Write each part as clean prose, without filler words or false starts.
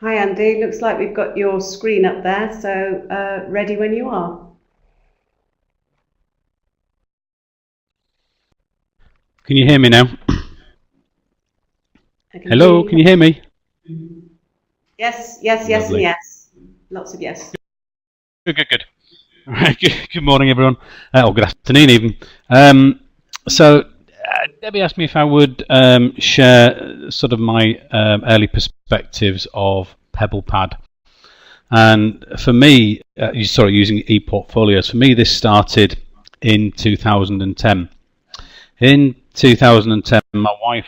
Hi Andy, looks like we've got your screen up there, so ready when you are. Can you hear me now? Hello, can you hear me? Yes, yes, yes, and yes. Lots of yes. Good. All right, good morning everyone, or good afternoon even. Debbie asked me if I would share sort of my early perspectives of PebblePad. And for me, using ePortfolios, for me this started in 2010. In 2010, my wife,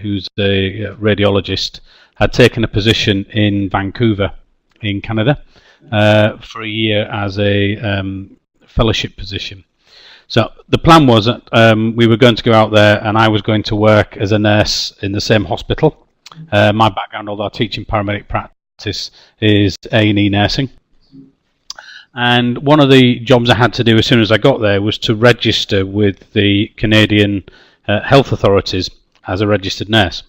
who's a radiologist, had taken a position in Vancouver, in Canada, for a year as a fellowship position. So the plan was that we were going to go out there and I was going to work as a nurse in the same hospital. My background, although I teach in paramedic practice, is A&E nursing. And one of the jobs I had to do as soon as I got there was to register with the Canadian health authorities as a registered nurse.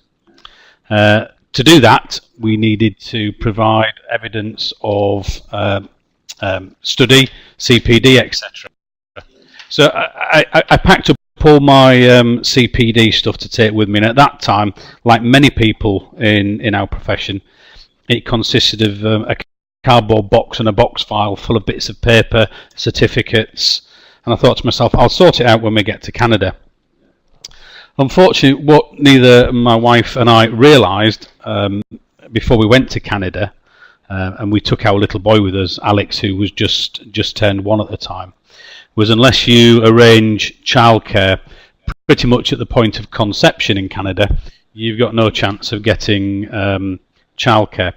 To do that, we needed to provide evidence of study, CPD, etc. So I packed up all my CPD stuff to take with me, and at that time, like many people in our profession, it consisted of a cardboard box and a box file full of bits of paper, certificates, and I thought to myself, I'll sort it out when we get to Canada. Unfortunately, what neither my wife and I realised before we went to Canada, and we took our little boy with us, Alex, who was just turned 1 at the time, was unless you arrange childcare pretty much at the point of conception in Canada, you've got no chance of getting childcare.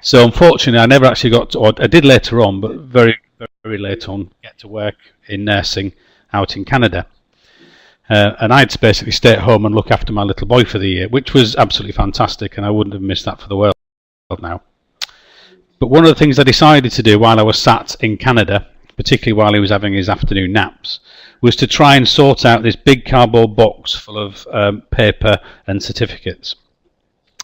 So unfortunately, I never actually got to, or I did later on, but very, very late on, get to work in nursing out in Canada. And I had to basically stay at home and look after my little boy for the year, which was absolutely fantastic, and I wouldn't have missed that for the world now. But one of the things I decided to do while I was sat in Canada, particularly while he was having his afternoon naps, was to try and sort out this big cardboard box full of paper and certificates.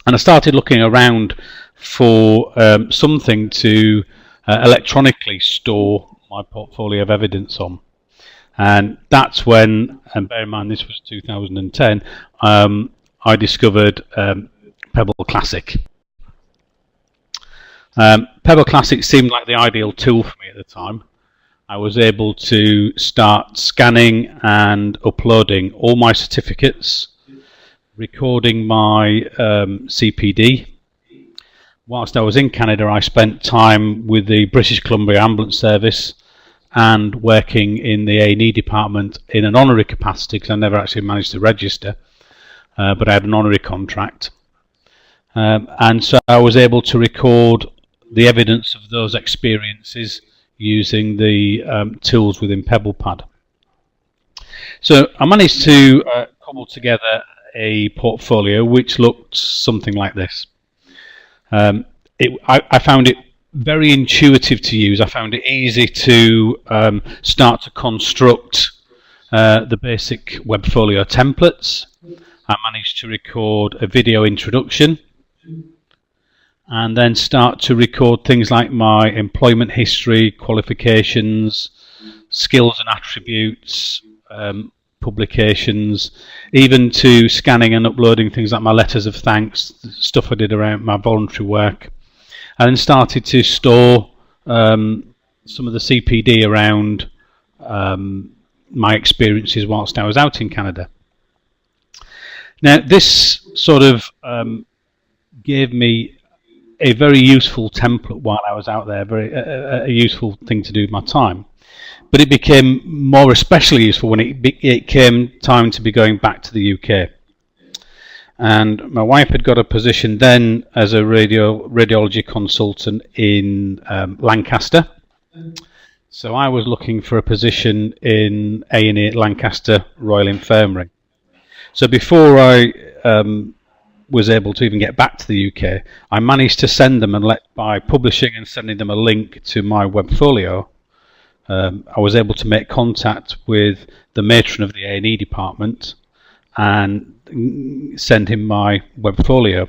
And I started looking around for something to electronically store my portfolio of evidence on. And that's when, and bear in mind this was 2010, I discovered Pebble Classic. Pebble Classic seemed like the ideal tool for me at the time. I was able to start scanning and uploading all my certificates, recording my CPD. Whilst I was in Canada, I spent time with the British Columbia Ambulance Service and working in the A&E department in an honorary capacity, because I never actually managed to register, but I had an honorary contract. And so I was able to record the evidence of those experiences using the tools within PebblePad. So I managed to cobble together a portfolio which looked something like this. I found it very intuitive to use. I found it easy to start to construct the basic webfolio templates. I managed to record a video introduction and then start to record things like my employment history, qualifications, skills and attributes, publications, even to scanning and uploading things like my letters of thanks, stuff I did around my voluntary work, and then started to store some of the CPD around my experiences whilst I was out in Canada. Now this sort of gave me a very useful template while I was out there, a useful thing to do with my time. But it became more especially useful when it came time to be going back to the UK. And my wife had got a position then as a radiology consultant in Lancaster. So I was looking for a position in A&E at Lancaster Royal Infirmary. So before I was able to even get back to the UK, I managed to send them, and by publishing and sending them a link to my webfolio, I was able to make contact with the matron of the A&E department and send him my webfolio.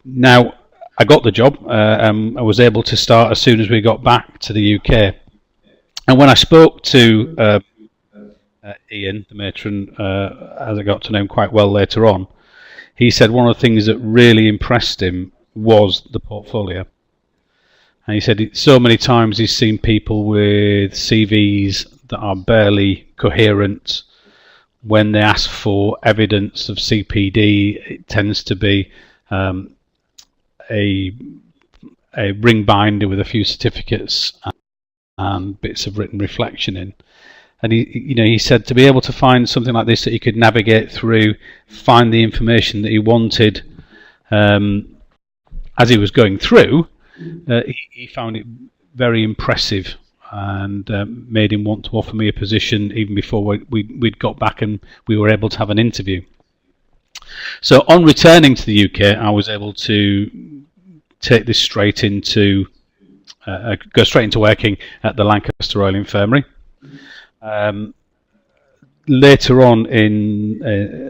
Now, I got the job. I was able to start as soon as we got back to the UK. And when I spoke to Ian, the matron, as I got to know him quite well later on, he said one of the things that really impressed him was the portfolio. And he said so many times he's seen people with CVs that are barely coherent. When they ask for evidence of CPD, it tends to be a ring binder with a few certificates and bits of written reflection in. And he said to be able to find something like this that he could navigate through, find the information that he wanted as he was going through, he found it very impressive, and made him want to offer me a position even before we'd got back and we were able to have an interview. So on returning to the UK, I was able to take this straight into go straight into working at the Lancaster Royal Infirmary. Later on,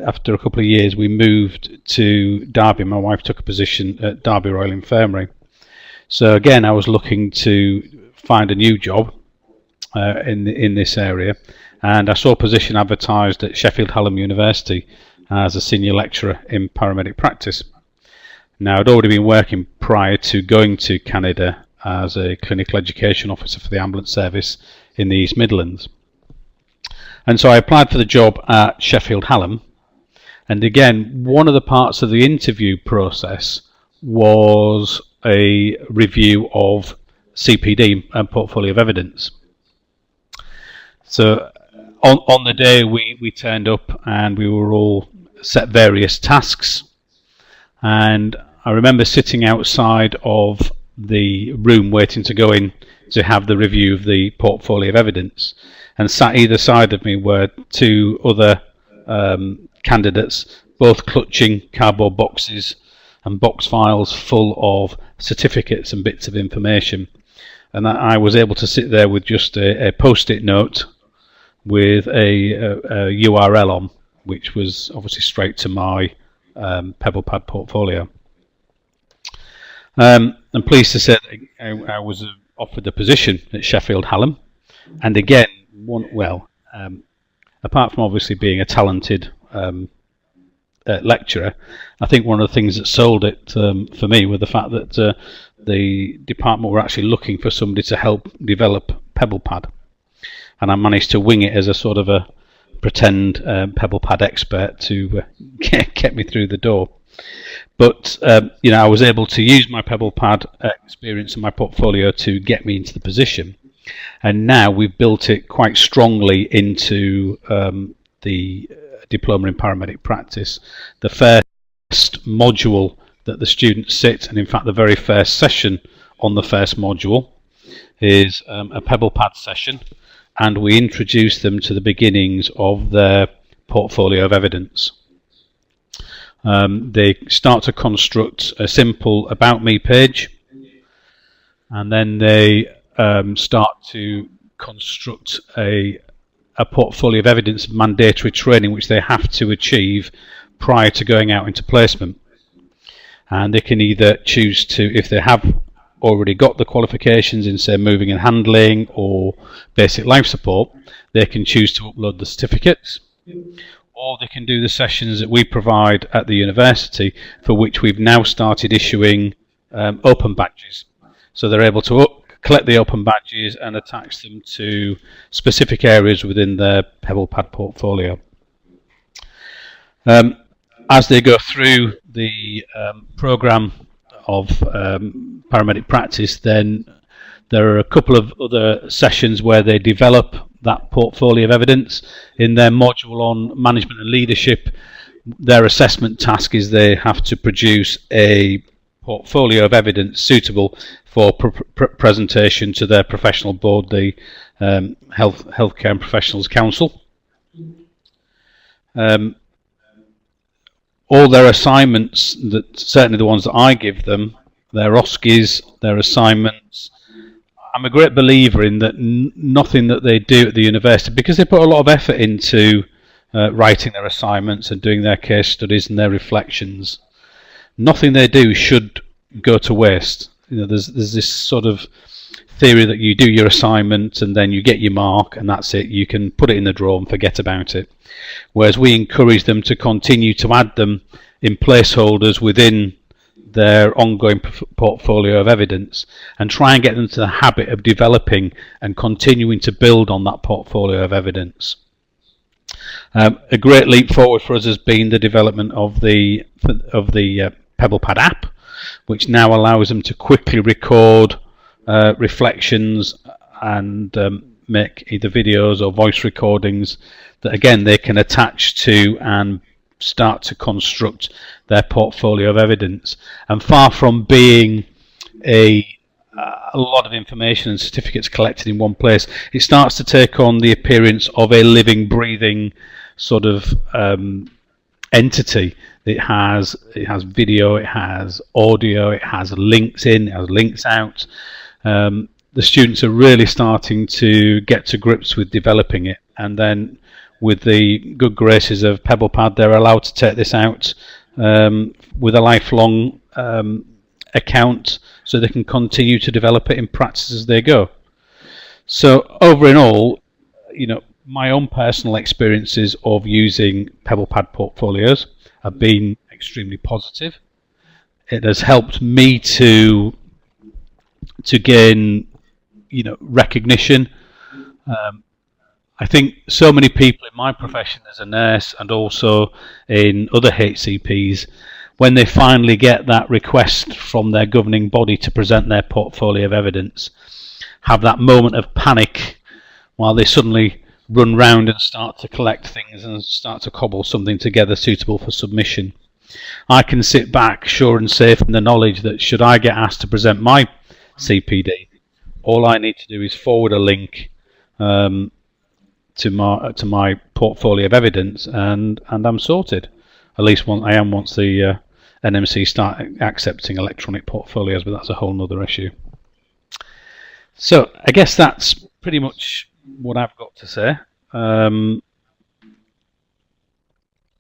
after a couple of years, we moved to Derby. My wife took a position at Derby Royal Infirmary. So again, I was looking to find a new job in this area, and I saw a position advertised at Sheffield Hallam University as a senior lecturer in paramedic practice. Now, I'd already been working prior to going to Canada as a clinical education officer for the ambulance service in the East Midlands. And so I applied for the job at Sheffield Hallam, and again, one of the parts of the interview process was a review of CPD and portfolio of evidence. So on the day we turned up and we were all set various tasks, and I remember sitting outside of the room waiting to go in to have the review of the portfolio of evidence, and sat either side of me were two other candidates, both clutching cardboard boxes and box files full of certificates and bits of information. And I was able to sit there with just a post-it note with a URL on, which was obviously straight to my PebblePad portfolio. I'm pleased to say that I was offered the position at Sheffield Hallam, and again, apart from obviously being a talented lecturer, I think one of the things that sold it for me were the fact that the department were actually looking for somebody to help develop PebblePad, and I managed to wing it as a sort of a pretend PebblePad expert to get me through the door. But I was able to use my PebblePad experience and my portfolio to get me into the position, and now we've built it quite strongly into the diploma in paramedic practice. The first module that the students sit, and in fact the very first session on the first module, is a PebblePad session, and we introduce them to the beginnings of their portfolio of evidence. They start to construct a simple About Me page, and then they start to construct a portfolio of evidence of mandatory training which they have to achieve prior to going out into placement. And they can either choose to, if they have already got the qualifications in, say, moving and handling or basic life support, they can choose to upload the certificates, or they can do the sessions that we provide at the university, for which we've now started issuing open badges. So they're able to collect the open badges and attach them to specific areas within their PebblePad portfolio. As they go through the program of paramedic practice, then there are a couple of other sessions where they develop that portfolio of evidence. In their module on management and leadership, their assessment task is they have to produce a portfolio of evidence suitable for presentation to their professional board, the Healthcare and Professionals Council. All their assignments, certainly the ones that I give them, their OSCEs, their assignments, I'm a great believer in that nothing that they do at the university, because they put a lot of effort into writing their assignments and doing their case studies and their reflections, nothing they do should go to waste. There's this sort of theory that you do your assignment and then you get your mark and that's it. You can put it in the drawer and forget about it. Whereas we encourage them to continue to add them in placeholders within their ongoing portfolio of evidence and try and get them to the habit of developing and continuing to build on that portfolio of evidence. A great leap forward for us has been the development of the PebblePad app, which now allows them to quickly record reflections and make either videos or voice recordings that again they can attach to and start to construct their portfolio of evidence. And far from being a lot of information and certificates collected in one place, it starts to take on the appearance of a living, breathing sort of entity. It has video, it has audio, it has links in, it has links out. The students are really starting to get to grips with developing it, and then with the good graces of PebblePad, they're allowed to take this out with a lifelong account, so they can continue to develop it in practice as they go. So over in all, my own personal experiences of using PebblePad portfolios have been extremely positive. It has helped me to gain recognition. I think so many people in my profession as a nurse and also in other HCPs, when they finally get that request from their governing body to present their portfolio of evidence, have that moment of panic while they suddenly run round and start to collect things and start to cobble something together suitable for submission. I can sit back sure and safe in the knowledge that should I get asked to present my CPD, all I need to do is forward a link to my portfolio of evidence, and I'm sorted. At least I am once the NMC start accepting electronic portfolios, but that's a whole other issue. So I guess that's pretty much what I've got to say. I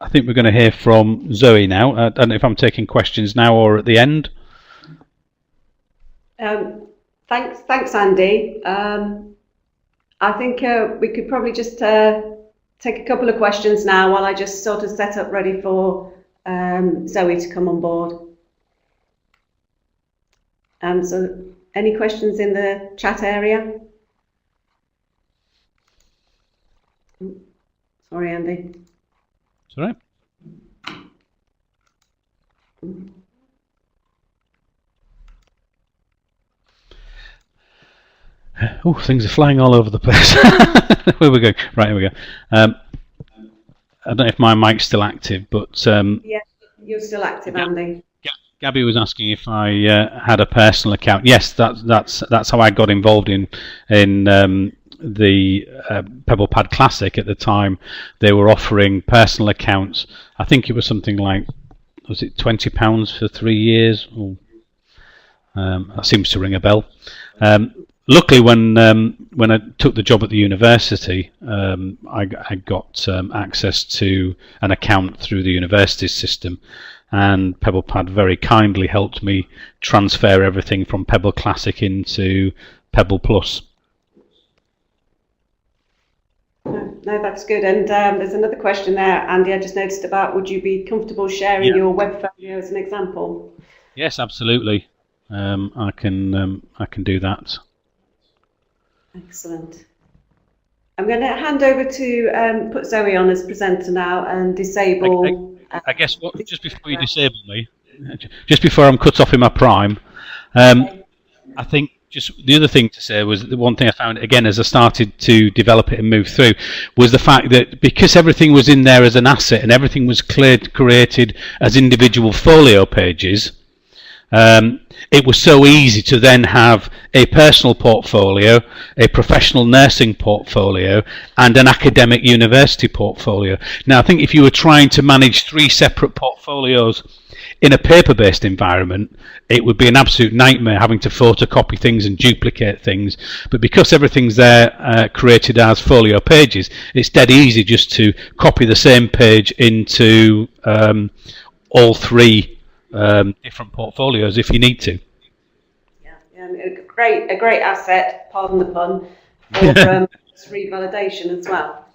think we're going to hear from Zoe now. I don't know if I'm taking questions now or at the end. Thanks, Andy. I think we could probably just take a couple of questions now while I just sort of set up ready for Zoe to come on board. So any questions in the chat area? Sorry, Andy. It's all right. Oh, things are flying all over the place. Where we go? Right, here we go. I don't know if my mic's still active, but yeah, you're still active, Andy. Gabby was asking if I had a personal account. Yes, that's how I got involved in the PebblePad Classic at the time. They were offering personal accounts. I think it was something like, was it £20 for 3 years? That seems to ring a bell. Luckily, when I took the job at the university, I got access to an account through the university system, and PebblePad very kindly helped me transfer everything from Pebble Classic into Pebble Plus. No, that's good. And there's another question there, Andy, I just noticed about, would you be comfortable sharing your webfolio as an example? Yes, absolutely. I can do that. Excellent. I'm going to hand over to put Zoe on as presenter now and disable. I guess just before you disable me, just before I'm cut off in my prime, I think just the other thing to say was the one thing I found again as I started to develop it and move through was the fact that because everything was in there as an asset and everything was created as individual folio pages. It was so easy to then have a personal portfolio, a professional nursing portfolio, and an academic university portfolio. Now, I think if you were trying to manage 3 separate portfolios in a paper-based environment, it would be an absolute nightmare having to photocopy things and duplicate things. But because everything's there created as folio pages, it's dead easy just to copy the same page into all 3 different portfolios if you need to. Yeah, and a great asset, pardon the pun, for revalidation as well.